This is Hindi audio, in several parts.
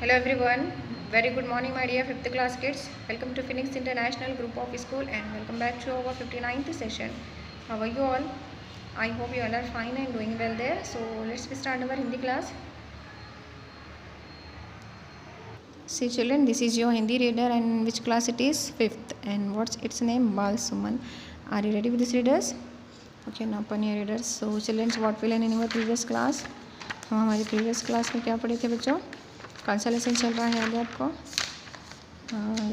Hello everyone, very good morning my dear 5th class kids. Welcome to Phoenix International Group of School and welcome back to our 59th session. How are you all? I hope you all are fine and doing well there. So let's start our Hindi class. See children, this is your Hindi reader and which class it is? 5th, and what's its name? Bal Suman. Are you ready with this readers? Okay, now open your readers. So children, what we learned in our previous class? हम हमारी प्रीवियस क्लास में क्या पढ़े थे बच्चों? कौन सा लेसन चल रहा है याद है आपको?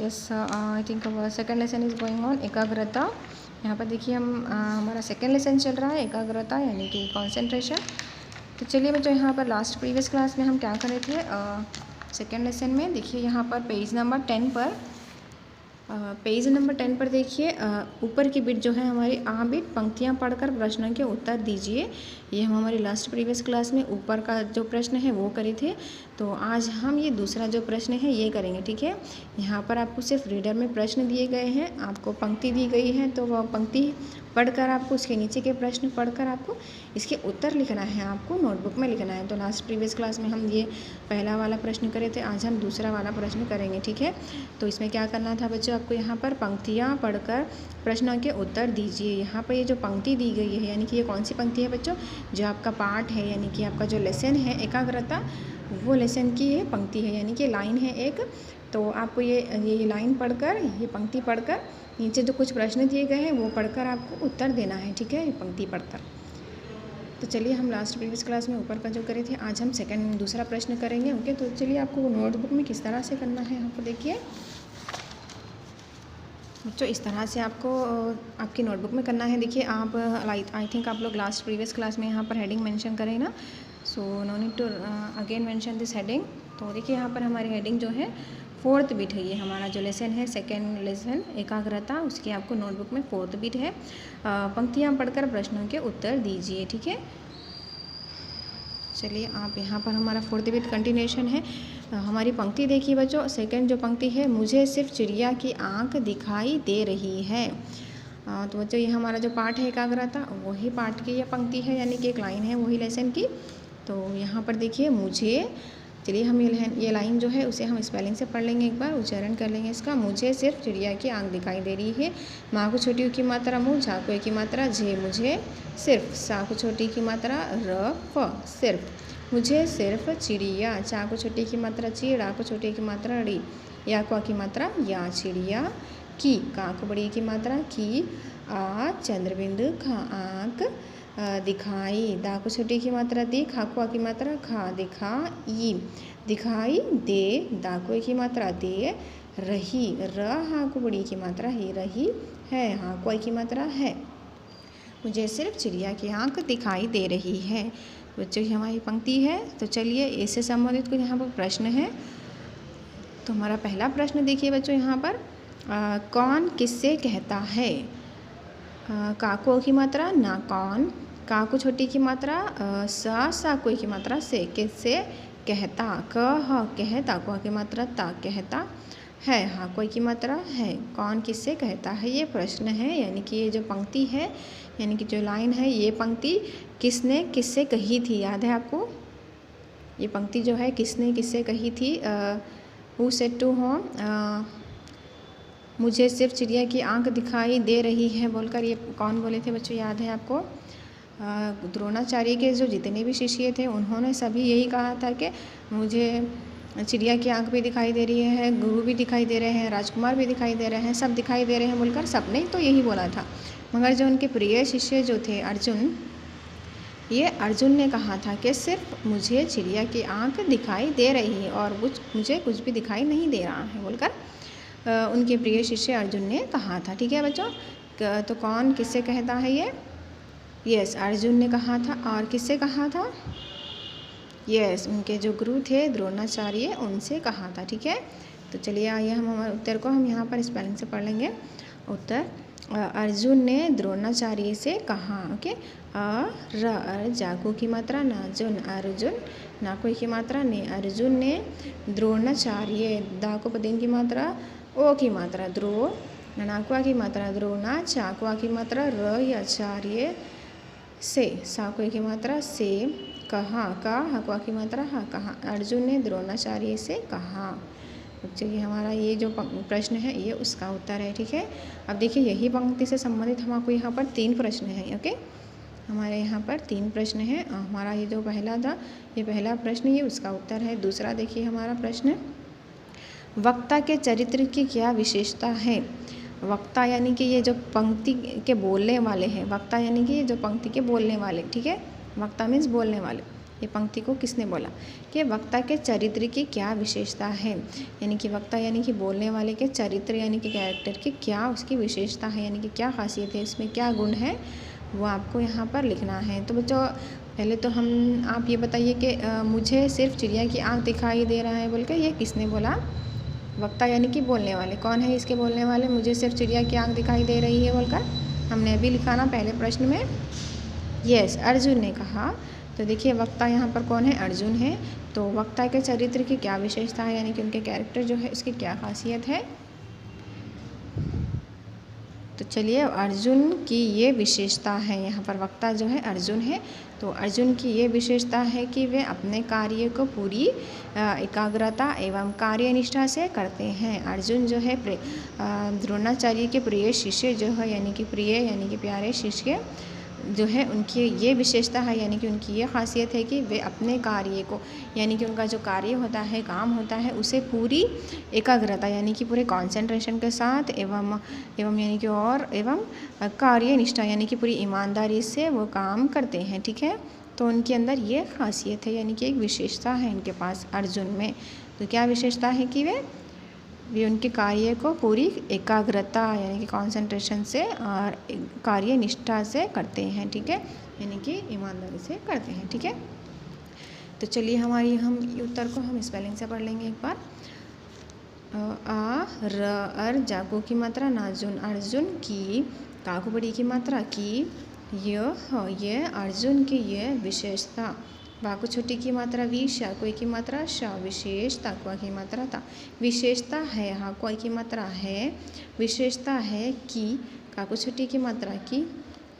Yes, I think second lesson is going on एकाग्रता. यहाँ पर देखिए हमारा सेकेंड लेसन चल रहा है एकाग्रता यानी कि कॉन्सेंट्रेशन. तो चलिए बच्चों, यहाँ पर लास्ट प्रीवियस क्लास में हम क्या कर रहे थे? सेकेंड लेसन में देखिए यहाँ पर पेज नंबर 10 पर देखिए ऊपर की बिट जो है हमारी बिट, पंक्तियाँ पढ़कर प्रश्नों के उत्तर दीजिए. ये हम हमारी लास्ट प्रीवियस क्लास में ऊपर का जो प्रश्न है वो करे थे. तो आज हम ये दूसरा जो प्रश्न है ये करेंगे. ठीक है, यहाँ पर आपको सिर्फ रीडर में प्रश्न दिए गए हैं, आपको पंक्ति दी गई है, तो वह पंक्ति पढ़कर आपको उसके नीचे के प्रश्न पढ़कर आपको इसके उत्तर लिखना है, आपको नोटबुक में लिखना है. तो लास्ट प्रीवियस क्लास में हम ये पहला वाला प्रश्न करे थे, आज हम दूसरा वाला प्रश्न करेंगे. ठीक है, तो इसमें क्या करना था बच्चों, आपको यहाँ पर पंक्तियाँ पढ़कर प्रश्नों के उत्तर दीजिए. यहाँ पर ये जो पंक्ति दी गई है यानी कि ये कौन सी पंक्ति है बच्चों? जो आपका पाठ है यानी कि आपका जो लेसन है एकाग्रता, वो लेसन की ये पंक्ति है यानी कि लाइन है एक. तो आपको ये लाइन पढ़कर, ये पंक्ति पढ़कर नीचे जो कुछ प्रश्न दिए गए हैं वो पढ़कर आपको उत्तर देना है. ठीक है, ये पंक्ति पढ़कर. तो चलिए, हम लास्ट प्रीवियस क्लास में ऊपर का जो करे थे, आज हम दूसरा प्रश्न करेंगे. ओके, तो चलिए आपको नोटबुक में किस तरह से करना है यहाँ पर देखिए बच्चों. इस तरह से आपको आपकी नोटबुक में करना है. देखिए आप आई थिंक आप लोग लास्ट प्रीवियस क्लास में यहाँ पर हेडिंग मेंशन करें ना, so no need to again mention this heading. तो देखिए यहाँ पर हमारी हेडिंग जो है 4th बिट है. ये हमारा जो लेसन है सेकेंड लेसन एकाग्रता, उसकी आपको नोटबुक में 4th बिट है. पंक्तियाँ पढ़कर प्रश्नों के उत्तर दीजिए. ठीक है, चलिए आप यहाँ पर हमारा 4th बिट कंटिन्यूएशन है. हमारी पंक्ति देखिए बच्चों, सेकंड जो पंक्ति है, मुझे सिर्फ चिड़िया की आंख दिखाई दे रही है. तो बच्चों ये हमारा जो पाठ है एकाग्रता, वही पाठ की यह पंक्ति है यानी कि एक लाइन है वही लेसन की. तो यहाँ पर देखिए मुझे, चलिए हम ये लाइन जो है उसे हम स्पेलिंग से पढ़ लेंगे, एक बार उच्चारण कर लेंगे इसका. मुझे सिर्फ चिड़िया की आंख दिखाई दे रही है. माँ को छोटी ऊ की मात्रा मुँह, झा को ए की मात्रा झे, मुझे सिर्फ. सा को छोटी की मात्रा र फ, सिर्फ. मुझे सिर्फ चिड़िया. चा को छोटी की मात्रा ची, ड़ा को छोटी की मात्रा ड़ी, या को की मात्रा या, चिड़िया की. का को बड़ी की मात्रा की, आ चंद्रबिंदु खा, आँख दिखाई. दा को छोटी की मात्रा दी, खा को की मात्रा खा, दिखाई. दिखाई दे, दा को की मात्रा दे, रही. र हा को बड़ी की मात्रा ही, रही है. हा को की मात्रा है. मुझे सिर्फ चिड़िया की आंख दिखाई दे रही है. बच्चों ये हमारी पंक्ति है. तो चलिए इससे संबंधित कुछ यहाँ पर प्रश्न है. तो हमारा पहला प्रश्न देखिए बच्चों, यहाँ पर कौन किससे कहता है? का को की मात्रा ना, कौन. का को छोटी की मात्रा सा को की मात्रा से, किससे कहता. क ह कहता, को की मात्रा ता, कहता है. हा कोई की मात्रा है. कौन किससे कहता है, ये प्रश्न है. यानी कि ये जो पंक्ति है यानी कि जो लाइन है, ये पंक्ति किसने किससे कही थी, याद है आपको? ये पंक्ति जो है किसने किससे कही थी? हु सेड टू होम, मुझे सिर्फ चिड़िया की आंख दिखाई दे रही है बोलकर ये कौन बोले थे बच्चों, याद है आपको? द्रोणाचार्य के जो जितने भी शिष्य थे उन्होंने सभी यही कहा था कि मुझे चिड़िया की आंख भी दिखाई दे रही है, गुरु भी दिखाई दे रहे हैं, राजकुमार भी दिखाई दे रहे हैं, सब दिखाई दे रहे हैं बोलकर सबने तो यही बोला था. मगर जो उनके प्रिय शिष्य जो थे अर्जुन, ये अर्जुन ने कहा था कि सिर्फ मुझे चिड़िया की आंख दिखाई दे रही है और मुझे कुछ भी दिखाई नहीं दे रहा है बोलकर उनके प्रिय शिष्य अर्जुन ने कहा था. ठीक है बच्चों, तो कौन किससे कहता है ये? यस, अर्जुन ने कहा था. और किससे कहा था? यस, उनके जो गुरु थे द्रोणाचार्य, उनसे कहा था. ठीक है, तो चलिए आइए हम हमारे उत्तर को हम यहाँ पर स्पेलिंग से पढ़ लेंगे. उत्तर, अर्जुन ने द्रोणाचार्य से कहा. ओके, र जागो की मात्रा ना, जुन अर्जुन. ना कोई की मात्रा ने, अर्जुन ने. द्रोणाचार्य, दा को पदिन की मात्रा, ओ की मात्रा द्रो, नाकुआ की मात्रा द्रोणा, चाकुआ की मात्रा र, या आचार्य से. सा कोई की मात्रा से, कहा, का हकवा की मात्रा हा, कहा। अर्जुन ने द्रोणाचार्य से कहा। चलिए हमारा ये जो प्रश्न है ये उसका उत्तर है, ठीक है। अब देखिए यही पंक्ति से संबंधित हमको यहाँ पर 3 प्रश्न हैं, ओके। हमारे यहाँ पर 3 प्रश्न हैं। हमारा ये जो पहला था, ये पहला प्रश्न ये उसका उत्तर है। दूसरा देखिए हमारा प्रश्न, वक्ता के चरित्र की क्या विशेषता है। वक्ता यानी कि ये जो पंक्ति के बोलने वाले हैं, वक्ता यानी कि ये जो पंक्ति के बोलने वाले, ठीक है। वक्ता मीन्स बोलने वाले। ये पंक्ति को किसने बोला कि वक्ता के चरित्र की क्या विशेषता है, यानी कि वक्ता यानी कि बोलने वाले के चरित्र यानी कि कैरेक्टर की क्या उसकी विशेषता है, यानी कि क्या खासियत है, इसमें क्या गुण है, वो आपको यहाँ पर लिखना है। तो बच्चों पहले तो आप ये बताइए कि मुझे सिर्फ चिड़िया की आँख दिखाई दे रहा है बोलकर ये किसने बोला। वक्ता यानी कि बोलने वाले। कौन है इसके बोलने वाले, मुझे सिर्फ चिड़िया की आँख दिखाई दे रही है बोलकर हमने अभी लिखा ना पहले प्रश्न में। यस, अर्जुन ने कहा। तो देखिए वक्ता यहाँ पर कौन है, अर्जुन है। तो वक्ता के चरित्र की क्या विशेषता है, यानी कि उनके कैरेक्टर जो है उसकी क्या खासियत है। तो चलिए अर्जुन की ये विशेषता है, यहाँ पर वक्ता जो है अर्जुन है। तो अर्जुन की ये विशेषता है कि वे अपने कार्य को पूरी एकाग्रता एवं कार्यनिष्ठा से करते हैं। अर्जुन जो है द्रोणाचार्य के प्रिय शिष्य जो है, यानी कि प्रिय यानी कि प्यारे शिष्य जो है, उनकी ये विशेषता है, यानी कि उनकी ये खासियत है कि वे अपने कार्य को, यानी कि उनका जो कार्य होता है, काम होता है, उसे पूरी एकाग्रता यानी कि पूरे कंसंट्रेशन के साथ एवं यानी कि और एवं कार्यनिष्ठा यानी कि पूरी ईमानदारी से वो काम करते हैं, ठीक है। तो उनके अंदर ये खासियत है, यानी कि एक विशेषता है इनके पास अर्जुन में। तो क्या विशेषता है कि वे उनके कार्य को पूरी एकाग्रता यानी कि कंसंट्रेशन से और कार्य निष्ठा से करते हैं, ठीक है, यानी कि ईमानदारी से करते हैं, ठीक है। तो चलिए हम उत्तर को हम स्पेलिंग से पढ़ लेंगे एक बार। आ र अर जाको की मात्रा नाजुन, अर्जुन की, काको बड़ी की मात्रा की, ये अर्जुन की ये विशेषता, बाको छोटी की मात्रा वी, शाकोई की मात्रा शा, विशेष ताकुआ की मात्रा ता, विशेषता है हाकुआ की मात्रा है, विशेषता है कि, काको छोटी की मात्रा की,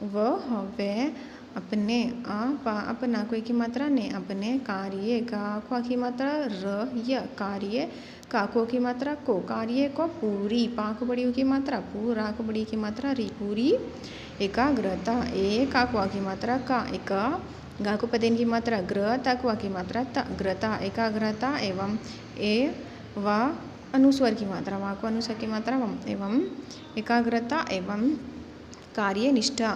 वे अपने, अपना कोई की मात्रा ने, अपने कार्य, काकुआ की मात्रा र, य कार्य, काको की मात्रा को, कार्य को पूरी, पाको बड़ी की मात्रा पूरा, को बड़ी की मात्रा री, पूरी एकाग्रता, ए काकुआ की मात्रा का, एका, गा को पदेन की मात्रा ग्र, तकवा की मात्रा त, ग्रता एकाग्रता एवं ए व अनुस्वर की मात्रा, वा को अनुस्वर की मात्रा वम, एवं एकाग्रता एवं कार्यनिष्ठा,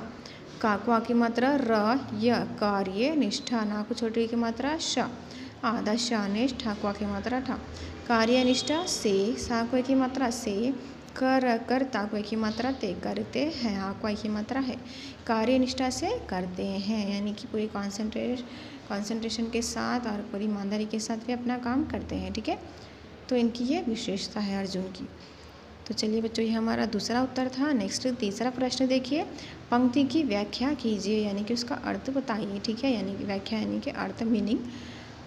काकवा की मात्रा र, य कार्य निष्ठा, ना को छोटी की मात्रा श, आधा शानिष्ठ, ठाकुआ की मात्रा ठा, कार्यनिष्ठा से, साकुए की मात्रा से, कर ताकुए की मात्रा ते, करते हैं, हाकुआ की मात्रा है, कार्यनिष्ठा से करते हैं, यानी कि पूरी कंसंट्रेशन के साथ और पूरी ईमानदारी के साथ वे अपना काम करते हैं, ठीक है। तो इनकी ये विशेषता है अर्जुन की। तो चलिए बच्चों ये हमारा दूसरा उत्तर था। नेक्स्ट तीसरा प्रश्न देखिए, पंक्ति की व्याख्या कीजिए, यानी कि उसका अर्थ बताइए, ठीक है, यानी कि व्याख्या यानी कि अर्थ, मीनिंग।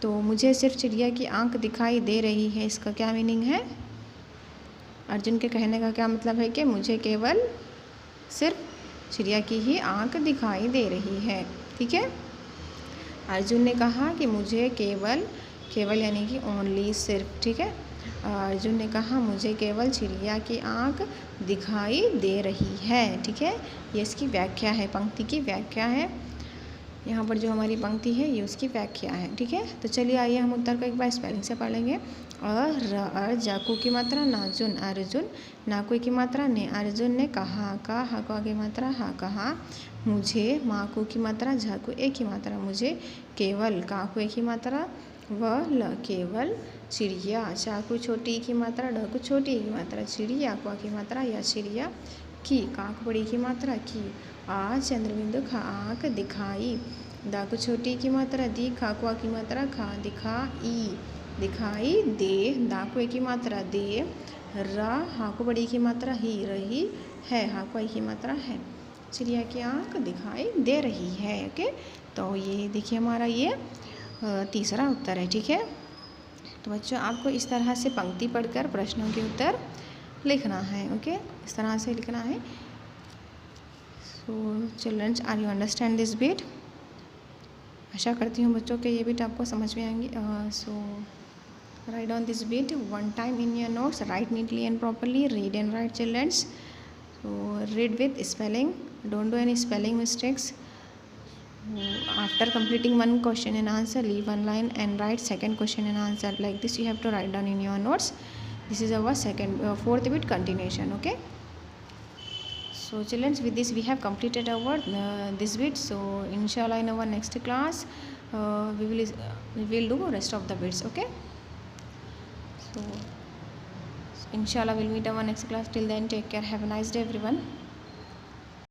तो मुझे सिर्फ चिड़िया की आँख दिखाई दे रही है, इसका क्या मीनिंग है। अर्जुन के कहने का क्या मतलब है कि मुझे केवल सिर्फ चिड़िया की ही आँख दिखाई दे रही है, ठीक है। अर्जुन ने कहा कि मुझे केवल यानी कि ओनली, सिर्फ, ठीक है। अर्जुन ने कहा मुझे केवल चिड़िया की आँख दिखाई दे रही है, ठीक है। ये इसकी व्याख्या है, पंक्ति की व्याख्या है। यहाँ पर जो हमारी पंक्ति है ये उसकी व्याख्या है, ठीक है। तो चलिए आइए हम उत्तर को एक बार स्पेलिंग से पढ़ लेंगे। अर जाकू की मात्रा नाजुन, अर्जुन, नाकुई की मात्रा ने, अर्जुन ने कहा, का हकवा की मात्रा हा, कहा, मुझे, माकू की मात्रा झाकू ए की मात्रा मुझे, केवल, काकू ए की मात्रा व ल, केवल, चिड़िया, चाकू छोटी की मात्रा, ढकू छोटी की मात्रा, चिड़िया, क्वा की मात्रा या चिड़िया की, काक बड़ी की मात्रा की, आ चंद्रबिंदु खा, आँख दिखाई, दाकू छोटी की मात्रा दी, खाकुआ की मात्रा खा, दिखाई, दिखाई दे, दाकू की मात्रा दे, रा, हाकू बड़ी की मात्रा ही, रही है, हाकुआ की मात्रा है, चिड़िया की आँख दिखाई दे रही है, ओके। तो ये देखिए हमारा ये तीसरा उत्तर है, ठीक है। तो बच्चों आपको इस तरह से पंक्ति पढ़कर प्रश्नों के उत्तर लिखना है, ओके, इस तरह से लिखना है। So childrens, are you understand this bit? आशा करती हूँ बच्चों के ये बीट आपको समझ में आएंगी. सो write on this bit one time in your notes. Write neatly and properly. Read and write, childrens. So read with spelling. Don't do any spelling mistakes. After completing one question and answer, leave one line and write second question and answer. Like this, you have to write down in your notes. This is our fourth bit continuation. Okay. So children, with this we have completed our this bit. So inshallah in our next class we will do rest of the bits. Okay. So inshallah we'll meet our next class. Till then, take care. Have a nice day everyone.